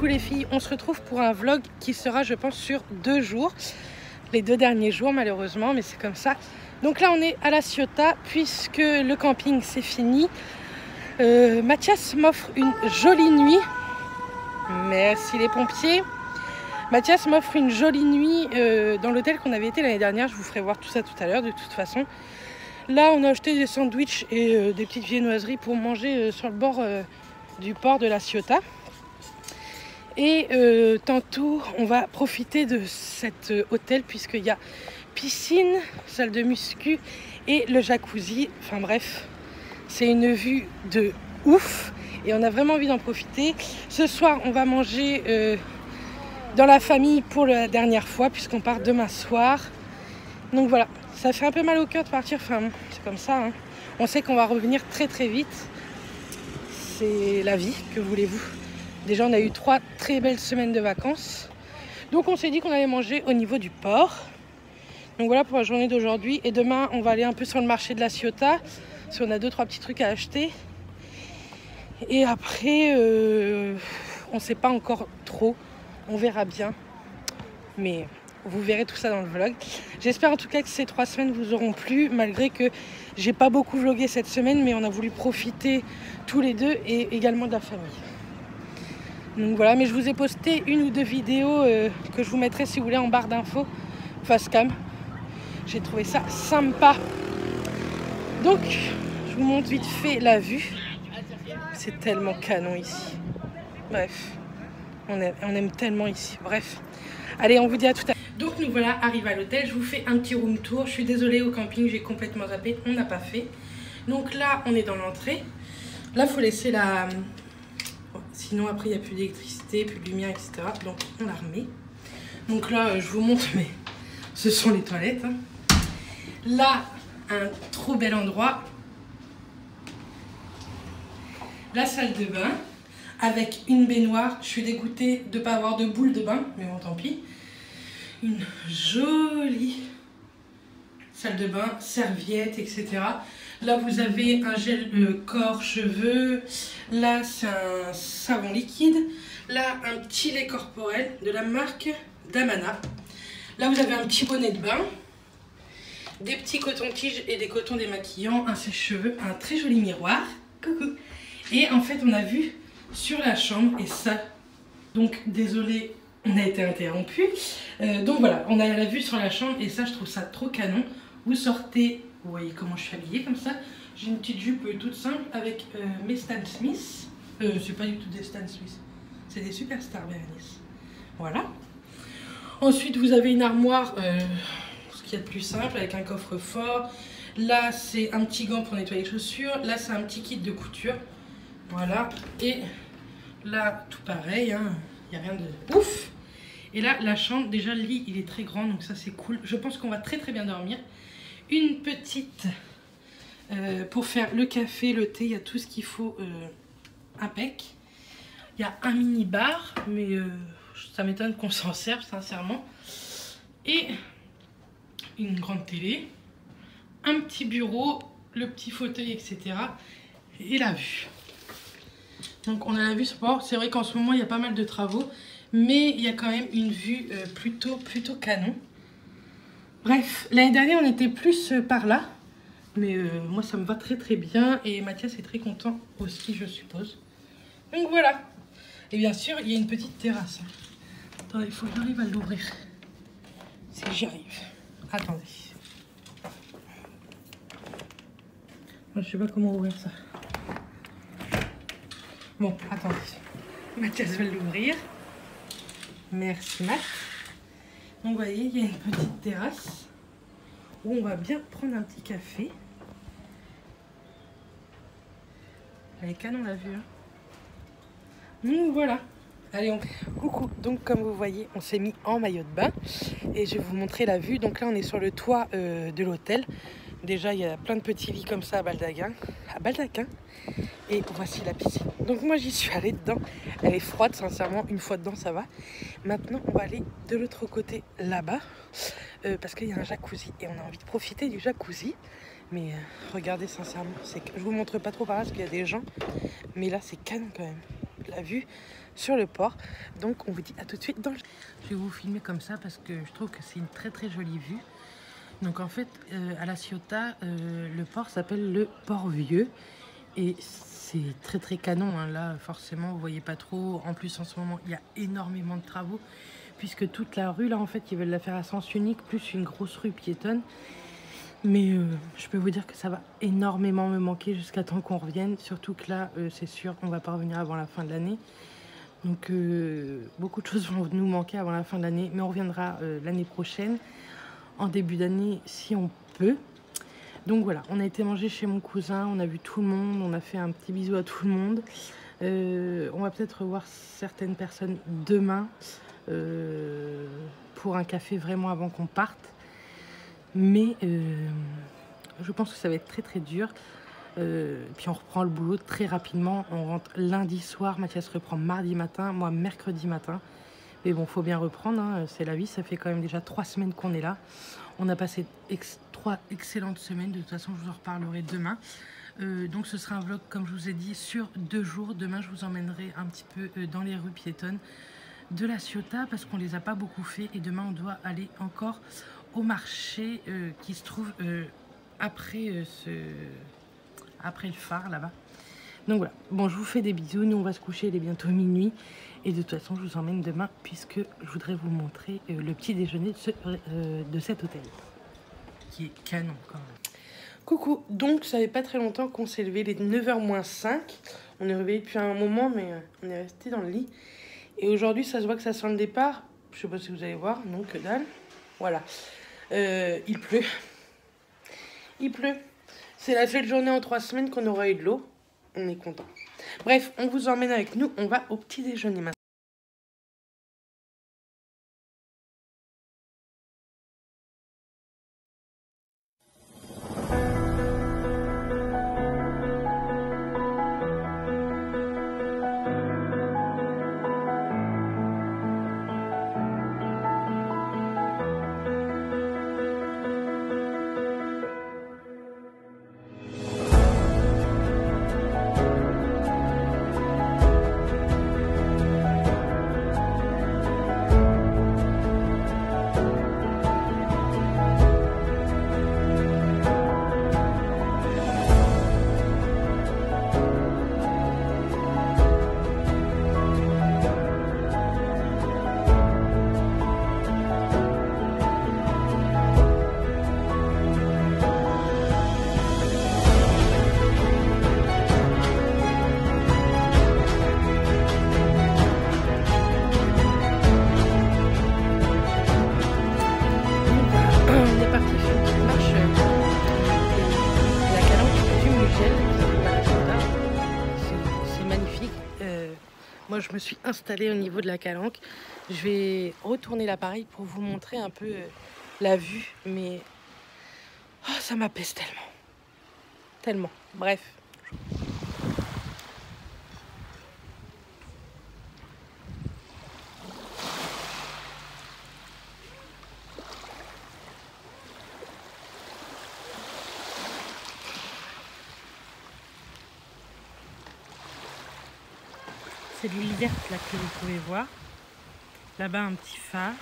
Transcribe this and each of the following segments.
Coucou les filles, on se retrouve pour un vlog qui sera je pense sur 2 jours. Les 2 derniers jours malheureusement, mais c'est comme ça. Donc là on est à La Ciotat puisque le camping c'est fini. Mathias m'offre une jolie nuit. Merci les pompiers. Mathias m'offre une jolie nuit dans l'hôtel qu'on avait été l'année dernière. Je vous ferai voir tout ça tout à l'heure de toute façon. Là on a acheté des sandwichs et des petites viennoiseries pour manger sur le bord du port de La Ciotat. Et tantôt on va profiter de cet hôtel puisqu'il y a piscine, salle de muscu et le jacuzzi. Enfin bref, c'est une vue de ouf et on a vraiment envie d'en profiter. Ce soir on va manger dans la famille pour la dernière fois puisqu'on part demain soir. Donc voilà, ça fait un peu mal au cœur de partir, enfin c'est comme ça hein. On sait qu'on va revenir très très vite. C'est la vie, que voulez-vous. Déjà on a eu 3 très belles semaines de vacances. Donc on s'est dit qu'on allait manger au niveau du port. Donc voilà pour la journée d'aujourd'hui. Et demain on va aller un peu sur le marché de La Ciotat. Parce qu'on a 2-3 petits trucs à acheter. Et après on ne sait pas encore trop. On verra bien. Mais vous verrez tout ça dans le vlog. J'espère en tout cas que ces 3 semaines vous auront plu. Malgré que j'ai pas beaucoup vlogué cette semaine. Mais on a voulu profiter tous les deux et également de la famille. Donc voilà, mais je vous ai posté 1 ou 2 vidéos que je vous mettrai si vous voulez en barre d'infos face cam. J'ai trouvé ça sympa. Donc je vous montre vite fait la vue. C'est tellement canon ici. Bref, on aime tellement ici. Bref, allez, on vous dit à tout à l'heure. Donc nous voilà arrivés à l'hôtel. Je vous fais un petit room tour. Je suis désolée, au camping j'ai complètement zappé. On n'a pas fait. Donc là on est dans l'entrée. Là il faut laisser la... Sinon après il n'y a plus d'électricité, plus de lumière, etc. Donc on la remet. Donc là je vous montre, mais ce sont les toilettes. Hein. Là, un trop bel endroit. La salle de bain avec une baignoire. Je suis dégoûtée de ne pas avoir de boule de bain, mais bon tant pis. Une jolie salle de bain, serviettes, etc. Là, vous avez un gel corps, cheveux. Là, c'est un savon liquide. Là, un petit lait corporel de la marque Damana. Là, vous avez un petit bonnet de bain. Des petits cotons-tiges et des cotons démaquillants. Un sèche-cheveux. Un très joli miroir. Coucou. Et en fait, on a vu sur la chambre. Et ça, donc, désolé, on a été interrompu. Donc voilà, on a la vue sur la chambre. Et ça, je trouve ça trop canon. Vous sortez... Vous voyez comment je suis habillée comme ça. J'ai une petite jupe toute simple avec mes Stan Smith. C'est pas du tout des Stan Smith. C'est des Superstar Berenice. Voilà. Ensuite, vous avez une armoire, ce qu'il y a de plus simple, avec un coffre-fort. Là, c'est un petit gant pour nettoyer les chaussures. Là, c'est un petit kit de couture. Voilà. Et là, tout pareil. Hein. Il n'y a rien de ouf. Et là, la chambre, déjà, le lit, il est très grand. Donc ça, c'est cool. Je pense qu'on va très très bien dormir. Une petite pour faire le café, le thé, il y a tout ce qu'il faut impec. Il y a un mini bar, mais ça m'étonne qu'on s'en serve sincèrement. Et une grande télé, un petit bureau, le petit fauteuil, etc. Et la vue. Donc on a la vue sport. C'est vrai qu'en ce moment il y a pas mal de travaux, mais il y a quand même une vue plutôt canon. Bref, l'année dernière on était plus par là, mais moi ça me va très très bien et Mathias est très content aussi je suppose. Donc voilà, et bien sûr il y a une petite terrasse. Attendez, il faut que j'arrive à l'ouvrir, si j'y arrive. Attendez. Moi, je sais pas comment ouvrir ça. Bon, attendez. Mathias va l'ouvrir. Merci Matt. Donc vous voyez, il y a une petite terrasse où on va bien prendre un petit café. Elle est canon la vue. Hein. Donc voilà. Allez, coucou. Donc comme vous voyez, on s'est mis en maillot de bain. Et je vais vous montrer la vue. Donc là, on est sur le toit de l'hôtel. Déjà, il y a plein de petits lits comme ça à Baldaquin. Et voici la piscine. Donc moi, j'y suis allée dedans. Elle est froide, sincèrement. Une fois dedans, ça va. Maintenant, on va aller de l'autre côté, là-bas. Parce qu'il y a un jacuzzi. Et on a envie de profiter du jacuzzi. Mais regardez, sincèrement, je vous montre pas trop par là parce qu'il y a des gens. Mais là, c'est canon quand même. la vue sur le port. Donc on vous dit à tout de suite dans le... Je vais vous filmer comme ça parce que je trouve que c'est une très jolie vue. Donc en fait à La Ciotat, le port s'appelle le Port Vieux et c'est très canon, hein. Là forcément vous voyez pas trop. En plus en ce moment il y a énormément de travaux puisque toute la rue là en fait ils veulent la faire à sens unique plus une grosse rue piétonne. Mais je peux vous dire que ça va énormément me manquer jusqu'à temps qu'on revienne. Surtout que là, c'est sûr, on va pas revenir avant la fin de l'année. Donc beaucoup de choses vont nous manquer avant la fin de l'année. Mais on reviendra l'année prochaine, en début d'année, si on peut. Donc voilà, on a été manger chez mon cousin, on a vu tout le monde, on a fait un petit bisou à tout le monde. On va peut-être revoir certaines personnes demain pour un café vraiment avant qu'on parte. Mais je pense que ça va être très dur. Puis on reprend le boulot très rapidement. On rentre lundi soir. Mathias reprend mardi matin. Moi, mercredi matin. Mais bon, faut bien reprendre. Hein. C'est la vie. Ça fait quand même déjà 3 semaines qu'on est là. On a passé 3 excellentes semaines. De toute façon, je vous en reparlerai demain. Donc ce sera un vlog, comme je vous ai dit, sur 2 jours. Demain, je vous emmènerai un petit peu dans les rues piétonnes de La Ciotat parce qu'on les a pas beaucoup fait. Et demain, on doit aller encore au marché qui se trouve après le phare là-bas. Donc voilà, bon je vous fais des bisous, nous on va se coucher, il est bientôt minuit et de toute façon je vous emmène demain puisque je voudrais vous montrer le petit déjeuner de cet hôtel qui est canon quand même. Coucou, donc ça fait pas très longtemps qu'on s'est levé, il est 9h moins 5, on est réveillé depuis un moment mais on est resté dans le lit et aujourd'hui ça se voit que ça sent le départ, je sais pas si vous allez voir, non que dalle, voilà. Il pleut. Il pleut. C'est la seule journée en 3 semaines qu'on aura eu de l'eau. On est content. Bref, on vous emmène avec nous. On va au petit déjeuner maintenant. Moi, je me suis installée au niveau de la calanque. Je vais retourner l'appareil pour vous montrer un peu la vue. Mais oh, ça m'apaise tellement. Tellement. Bref. C'est l'île verte là que vous pouvez voir. Là-bas un petit phare.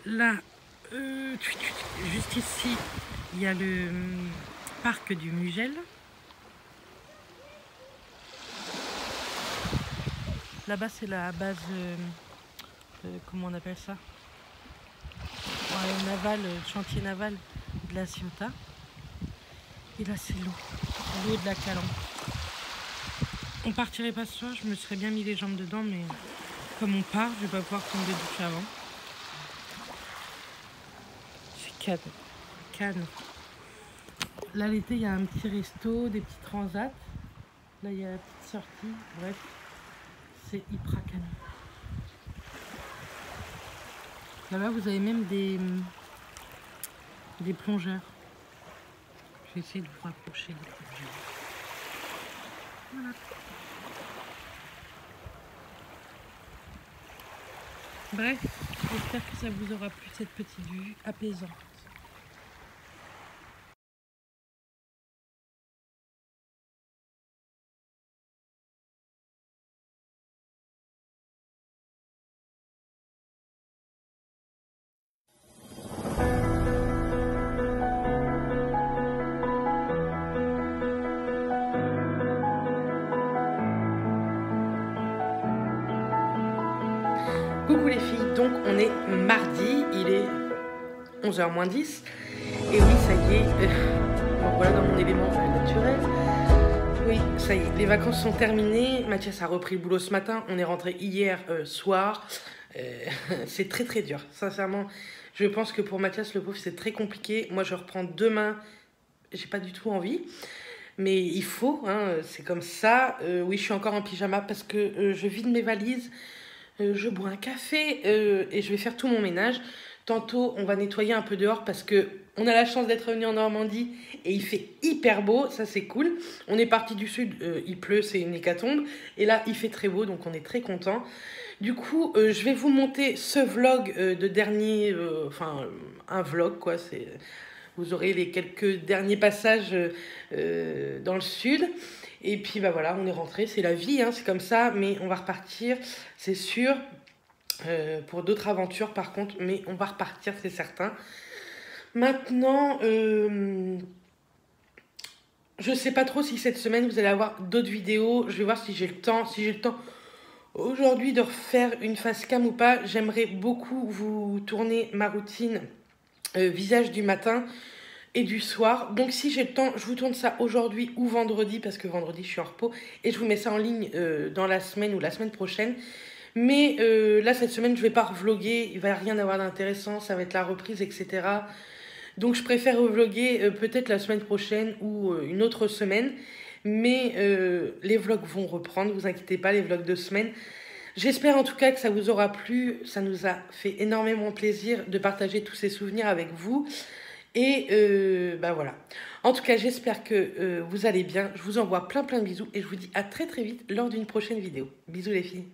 Là, juste ici, il y a le parc du Mugel. Là-bas c'est la base, comment on appelle ça, naval, chantier naval de La Ciotat. Et là c'est l'eau de la Calanque. On partirait pas ce soir, je me serais bien mis les jambes dedans, mais comme on part, je vais pas pouvoir prendre des douches avant. C'est canne. Là l'été, il y a un petit resto, des petits transats. Là il y a la petite sortie, bref, c'est hyper canon. Là-bas vous avez même des plongeurs. Je vais essayer de vous rapprocher des plongeurs. Voilà. Bref, j'espère que ça vous aura plu cette petite vue apaisante. Coucou les filles, donc on est mardi, il est 11h moins 10. Et oui, ça y est, bon, voilà dans mon élément naturel. Oui, ça y est, les vacances sont terminées. Mathias a repris le boulot ce matin, on est rentré hier soir. C'est très très dur, sincèrement. Je pense que pour Mathias, le pauvre, c'est très compliqué. Moi, je reprends demain, j'ai pas du tout envie. Mais il faut, hein, c'est comme ça. Oui, je suis encore en pyjama parce que je vide mes valises. Je bois un café et je vais faire tout mon ménage. Tantôt, on va nettoyer un peu dehors parce que on a la chance d'être revenu en Normandie et il fait hyper beau, ça c'est cool. On est parti du sud, il pleut, c'est une hécatombe. Et là, il fait très beau, donc on est très content. Du coup, je vais vous monter ce vlog de dernier, un vlog quoi. Vous aurez les quelques derniers passages dans le sud. Et puis bah voilà, on est rentré, c'est la vie, hein, c'est comme ça, mais on va repartir, c'est sûr, pour d'autres aventures par contre, mais on va repartir, c'est certain. Maintenant, je sais pas trop si cette semaine vous allez avoir d'autres vidéos, je vais voir si j'ai le temps, aujourd'hui de refaire une face cam ou pas. J'aimerais beaucoup vous tourner ma routine visage du matin et du soir. Donc si j'ai le temps, je vous tourne ça aujourd'hui ou vendredi, parce que vendredi je suis en repos, et je vous mets ça en ligne dans la semaine ou la semaine prochaine. Mais là cette semaine je vais pas revloguer, il va rien avoir d'intéressant, ça va être la reprise, etc. Donc je préfère revloguer peut-être la semaine prochaine ou une autre semaine. Mais les vlogs vont reprendre, vous inquiétez pas, les vlogs de semaine. J'espère en tout cas que ça vous aura plu, ça nous a fait énormément plaisir de partager tous ces souvenirs avec vous. Et bah voilà. En tout cas, j'espère que vous allez bien. Je vous envoie plein de bisous et je vous dis à très très vite lors d'une prochaine vidéo. Bisous les filles.